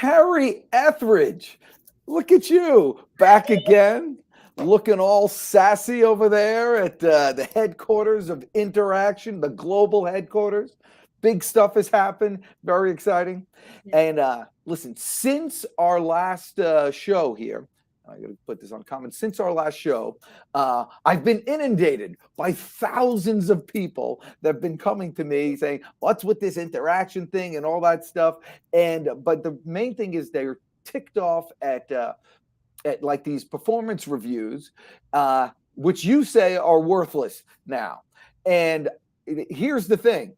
Terry Etheridge, look at you back again, looking all sassy over there at the headquarters of Interaction, the global headquarters. Big stuff has happened, very exciting. And listen, since our last show here, I got to put this on comment. Since our last show, I've been inundated by thousands of people that have been coming to me saying, "What's with this Interaction thing and all that stuff?" But the main thing is they're ticked off at like these performance reviews, which you say are worthless now. And here's the thing.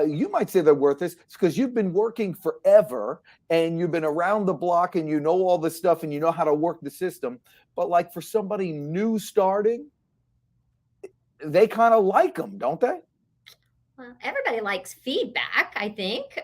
You might say they're worthless because you've been working forever and you've been around the block and you know all this stuff and you know how to work the system. But like for somebody new starting, they kind of like them, don't they? Well, everybody likes feedback, I think.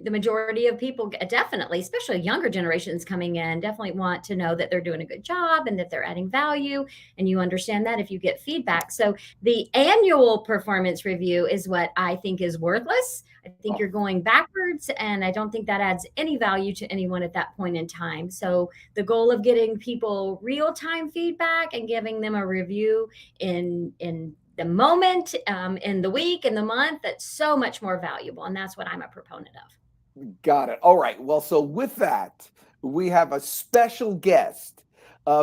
The majority of people definitely, especially younger generations coming in, definitely want to know that they're doing a good job and that they're adding value. And you understand that if you get feedback. So the annual performance review is what I think is worthless. I think you're going backwards, and I don't think that adds any value to anyone at that point in time. So the goal of getting people real-time feedback and giving them a review in the moment, in the week, in the month, that's so much more valuable. And that's what I'm a proponent of. Got it. All right. Well, so with that, we have a special guest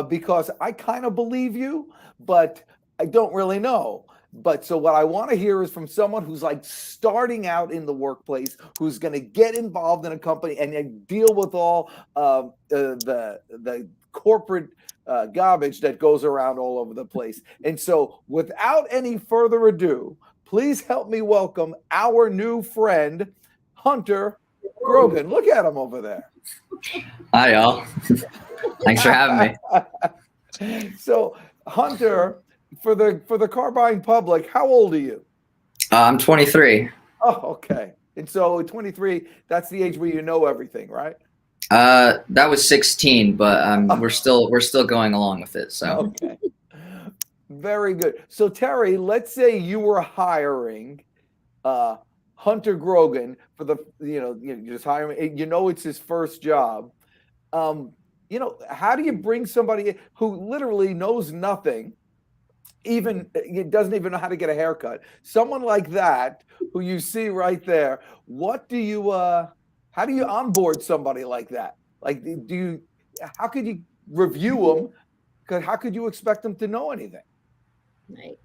because I kind of believe you, but I don't really know. But so what I want to hear is from someone who's like starting out in the workplace, who's going to get involved in a company and then deal with all the corporate garbage that goes around all over the place. And so without any further ado, please help me welcome our new friend, Hunter Grogan. Look at him over there. Hi, y'all. Thanks for having me. So, Hunter, for the car buying public, how old are you? I'm 23. Oh, okay. And so at 23, that's the age where you know everything, right? That was 16, but we're still going along with it. So okay. Very good. So Terry, let's say you were hiring Hunter Grogan for the, you just hire him. It's his first job. How do you bring somebody who literally knows nothing, even doesn't even know how to get a haircut? Someone like that, who you see right there. How do you onboard somebody like that? Like, how could you review them? Because how could you expect them to know anything? Right.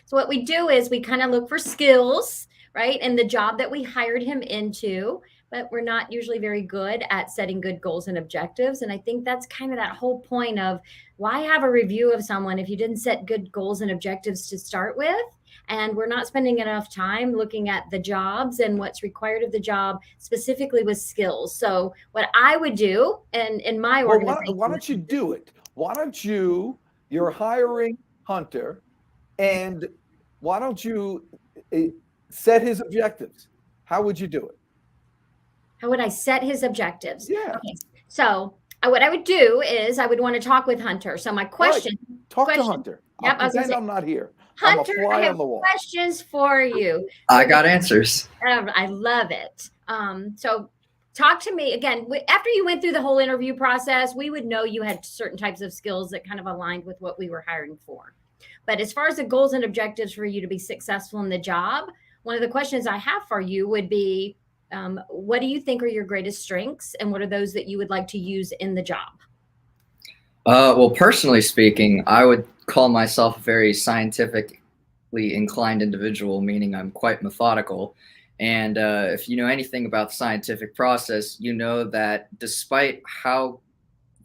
So what we do is we kind of look for skills, right? And the job that we hired him into, but we're not usually very good at setting good goals and objectives. And I think that's kind of that whole point of why have a review of someone if you didn't set good goals and objectives to start with? And we're not spending enough time looking at the jobs and what's required of the job specifically with skills. So what I would do in my organization. Why don't you do it? Why don't you're hiring Hunter, and why don't you set his objectives? How would you do it? How would I set his objectives? Yeah. Okay. So what I would do is I would want to talk with Hunter. So my question. Talk to Hunter. Yep, pretend I'm not here. Hunter, I have questions for you. I got answers. I love it. So talk to me again. After you went through the whole interview process, we would know you had certain types of skills that kind of aligned with what we were hiring for. But as far as the goals and objectives for you to be successful in the job, one of the questions I have for you would be, what do you think are your greatest strengths, and what are those that you would like to use in the job? Well, personally speaking, I would call myself a very scientifically inclined individual, meaning I'm quite methodical. And if you know anything about the scientific process, you know that despite how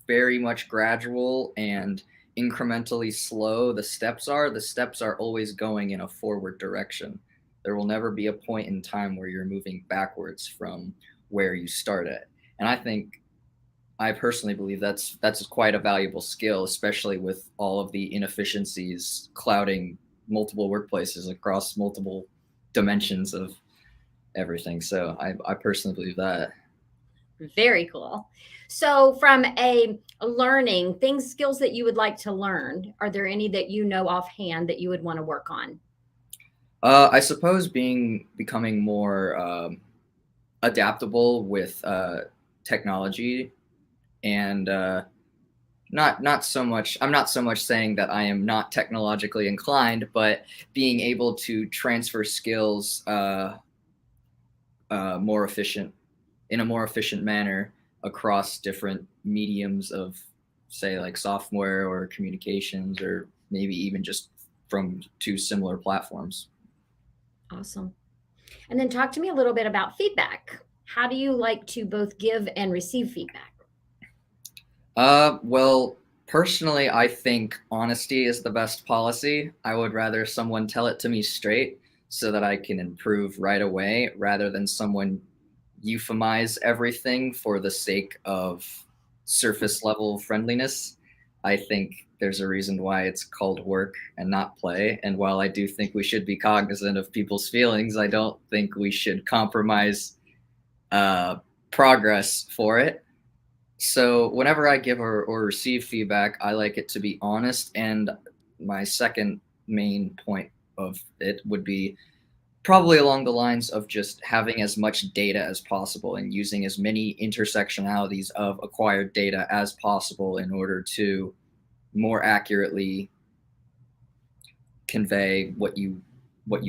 very much gradual and incrementally slow the steps are always going in a forward direction. There will never be a point in time where you're moving backwards from where you start at. And I personally believe that's quite a valuable skill, especially with all of the inefficiencies clouding multiple workplaces across multiple dimensions of everything. So I personally believe that. Very cool. So from a learning skills that you would like to learn, are there any that you know offhand that you would want to work on? I suppose becoming more adaptable with technology, and not so much. I'm not so much saying that I am not technologically inclined, but being able to transfer skills more efficient in a more efficient manner across different mediums of, say, like software or communications, or maybe even just from two similar platforms. Awesome. And then talk to me a little bit about feedback. How do you like to both give and receive feedback? Well, personally, I think honesty is the best policy. I would rather someone tell it to me straight so that I can improve right away, rather than someone euphemize everything for the sake of surface level friendliness. I think there's a reason why it's called work and not play. And while I do think we should be cognizant of people's feelings, I don't think we should compromise progress for it. So whenever I give or receive feedback, I like it to be honest. And my second main point of it would be probably along the lines of just having as much data as possible and using as many intersectionalities of acquired data as possible in order to more accurately convey what you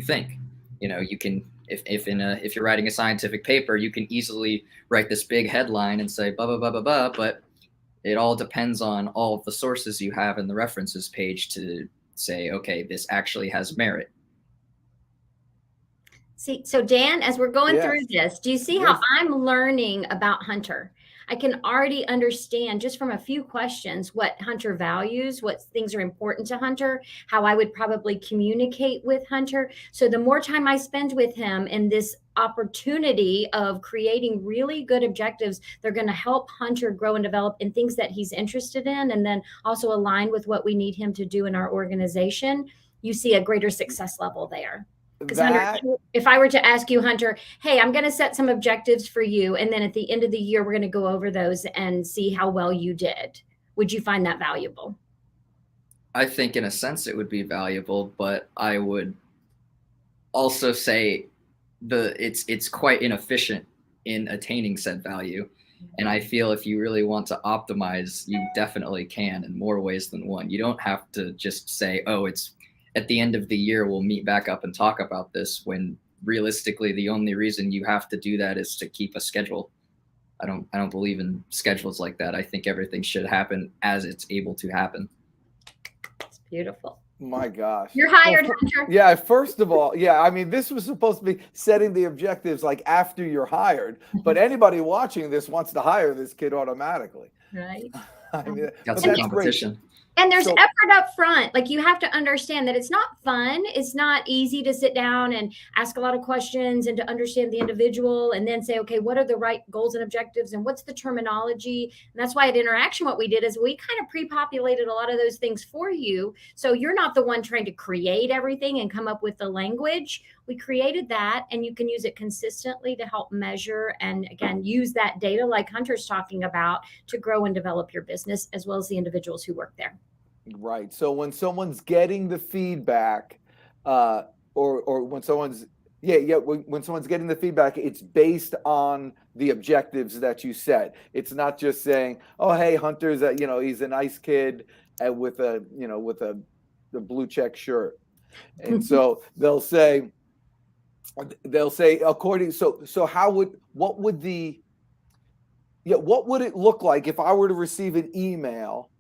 think. You know, you can, if you're writing a scientific paper, you can easily write this big headline and say blah blah blah blah blah, but it all depends on all of the sources you have in the references page to say, okay, this actually has merit. See, so Dan, as we're going Yes. through this, do you see Yes. how I'm learning about Hunter? I can already understand just from a few questions what Hunter values, what things are important to Hunter, how I would probably communicate with Hunter. So the more time I spend with him in this opportunity of creating really good objectives, they're going to help Hunter grow and develop in things that he's interested in, and then also align with what we need him to do in our organization. You see a greater success level there. Because That if I were to ask you, Hunter, hey, I'm going to set some objectives for you, and then at the end of the year, we're going to go over those and see how well you did, would you find that valuable? I think in a sense it would be valuable, but I would also say it's quite inefficient in attaining said value. And I feel if you really want to optimize, you definitely can in more ways than one. You don't have to just say, oh, it's at the end of the year, we'll meet back up and talk about this, when realistically, the only reason you have to do that is to keep a schedule. I don't believe in schedules like that. I think everything should happen as it's able to happen. It's beautiful. my gosh. You're hired, Well, Hunter. yeah, first of all, yeah, I mean, this was supposed to be setting the objectives like after you're hired, but anybody watching this wants to hire this kid automatically. Right. I mean, Got but some that's competition. And there's So- effort up front. Like, you have to understand that it's not fun. It's not easy to sit down and ask a lot of questions and to understand the individual and then say, okay, what are the right goals and objectives and what's the terminology? And that's why at Interaction, what we did is we kind of pre-populated a lot of those things for you. So you're not the one trying to create everything and come up with the language. We created that, and you can use it consistently to help measure and, again, use that data like Hunter's talking about to grow and develop your business, as well as the individuals who work there. Right. So when someone's getting the feedback, or when someone's when someone's getting the feedback, it's based on the objectives that you set. It's not just saying, "Oh, hey, Hunter's he's a nice kid with the blue check shirt," and so they'll say according. So what would it look like if I were to receive an email?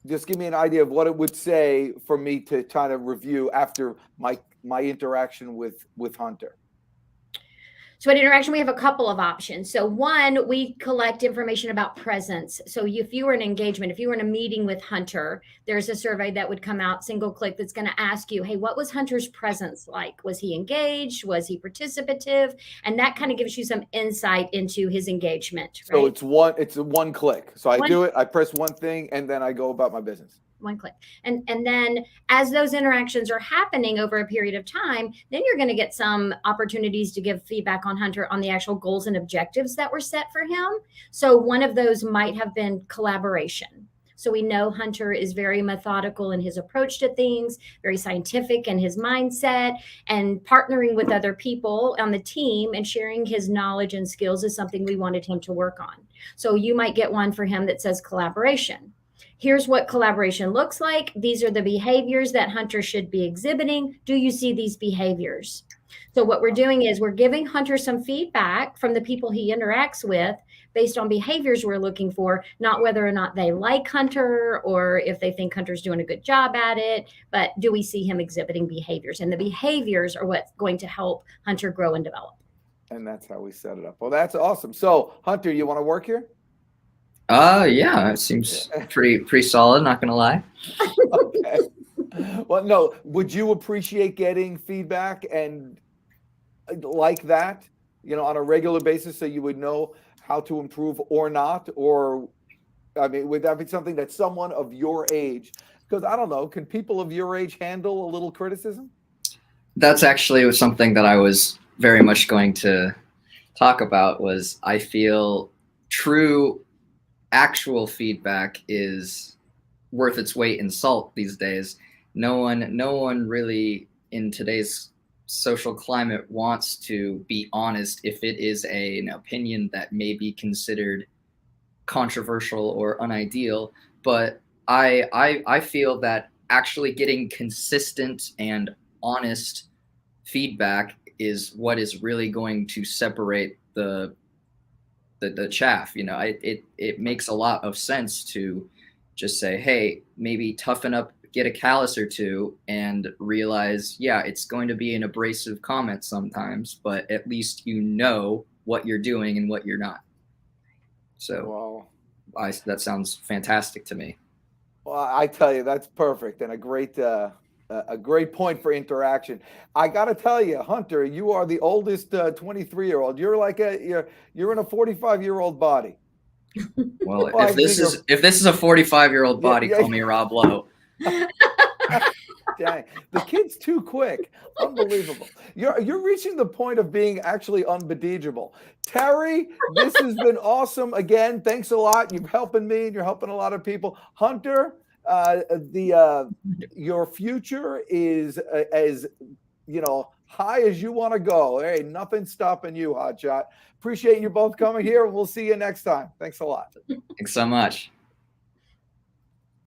Just give me an idea of what it would say for me to kind of review after my interaction with Hunter. So at Interaction, we have a couple of options. So one, we collect information about presence. So if you were in engagement, if you were in a meeting with Hunter, there's a survey that would come out, single click, that's going to ask you, hey, what was Hunter's presence like? Was he engaged? Was he participative? And that kind of gives you some insight into his engagement. Right? So it's a one click. So I do it, I press one thing, and then I go about my business. One click. And then as those interactions are happening over a period of time, then you're going to get some opportunities to give feedback on Hunter on the actual goals and objectives that were set for him. So one of those might have been collaboration. So we know Hunter is very methodical in his approach to things, very scientific in his mindset, and partnering with other people on the team and sharing his knowledge and skills is something we wanted him to work on. So you might get one for him that says collaboration. Here's what collaboration looks like. These are the behaviors that Hunter should be exhibiting. Do you see these behaviors? So what we're doing is we're giving Hunter some feedback from the people he interacts with based on behaviors we're looking for, not whether or not they like Hunter or if they think Hunter's doing a good job at it, but do we see him exhibiting behaviors? And the behaviors are what's going to help Hunter grow and develop. And that's how we set it up. Well, that's awesome. So, Hunter, you want to work here? Yeah, it seems pretty solid, not gonna lie. Okay. Well, no, would you appreciate getting feedback and like that, on a regular basis so you would know how to improve or not? Or, I mean, would that be something that someone of your age, because I don't know, can people of your age handle a little criticism? That's actually something that I was very much going to talk about. Was I feel true actual feedback is worth its weight in salt these days. No one really in today's social climate wants to be honest if it is an opinion that may be considered controversial or unideal. But I feel that actually getting consistent and honest feedback is what is really going to separate the chaff. It makes a lot of sense to just say, hey, maybe toughen up, get a callus or two, and realize, yeah, it's going to be an abrasive comment sometimes, but at least you know what you're doing and what you're not. So that sounds fantastic to me. Well, I tell you, that's perfect and a great point for interaction. I got to tell you, Hunter, you are the oldest 23-year-old. You're like you're in a 45-year-old body. Well, if this is a 45-year-old body, call me Rob Lowe. Dang, the kid's too quick. Unbelievable. You're reaching the point of being actually unbedigeable. Terry, this has been awesome. Again, thanks a lot. You're helping me and you're helping a lot of people. Hunter, your future is as high as you want to go. There ain't nothing stopping you, Hotshot. Appreciate you both coming here. We'll see you next time. Thanks a lot. Thanks so much.